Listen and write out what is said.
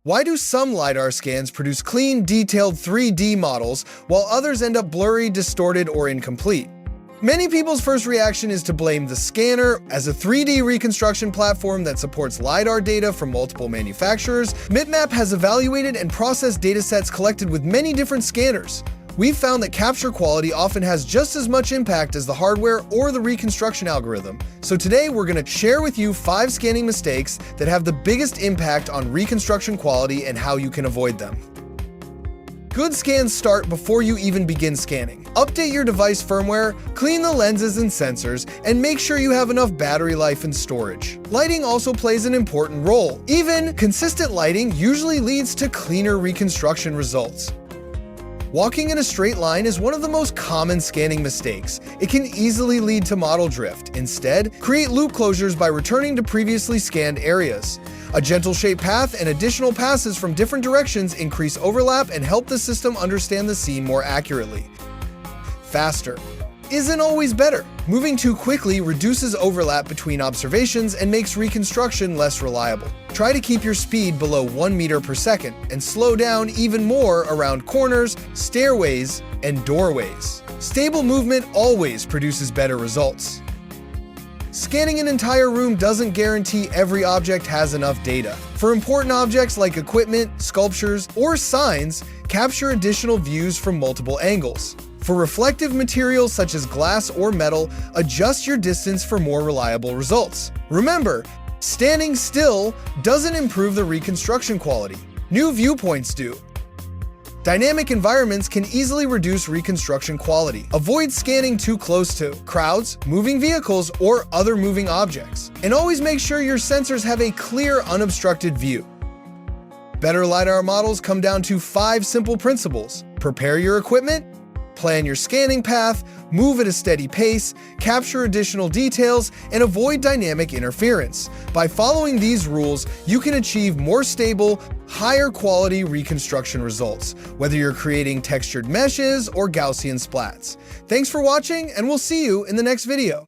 Why do some LiDAR scans produce clean, detailed 3D models, while others end up blurry, distorted, or incomplete? Many people's first reaction is to blame the scanner. As a 3D reconstruction platform that supports LiDAR data from multiple manufacturers, MipMap has evaluated and processed datasets collected with many different scanners. We've found that capture quality often has just as much impact as the hardware or the reconstruction algorithm. So today we're going to share with you 5 scanning mistakes that have the biggest impact on reconstruction quality and how you can avoid them. Good scans start before you even begin scanning. Update your device firmware, clean the lenses and sensors, and make sure you have enough battery life and storage. Lighting also plays an important role. Even consistent lighting usually leads to cleaner reconstruction results. Walking in a straight line is one of the most common scanning mistakes. It can easily lead to model drift. Instead, create loop closures by returning to previously scanned areas. A gentle shaped path and additional passes from different directions increase overlap and help the system understand the scene more accurately. Faster isn't always better. Moving too quickly reduces overlap between observations and makes reconstruction less reliable. Try to keep your speed below 1 meter per second and slow down even more around corners, stairways, and doorways. Stable movement always produces better results. Scanning an entire room doesn't guarantee every object has enough data. For important objects like equipment, sculptures, or signs, capture additional views from multiple angles. For reflective materials such as glass or metal, adjust your distance for more reliable results. Remember, standing still doesn't improve the reconstruction quality. New viewpoints do. Dynamic environments can easily reduce reconstruction quality. Avoid scanning too close to crowds, moving vehicles, or other moving objects. And always make sure your sensors have a clear, unobstructed view. Better LiDAR models come down to 5 simple principles. Prepare your equipment, plan your scanning path, move at a steady pace, capture additional details, and avoid dynamic interference. By following these rules, you can achieve more stable, higher quality reconstruction results, whether you're creating textured meshes or Gaussian splats. Thanks for watching, and we'll see you in the next video.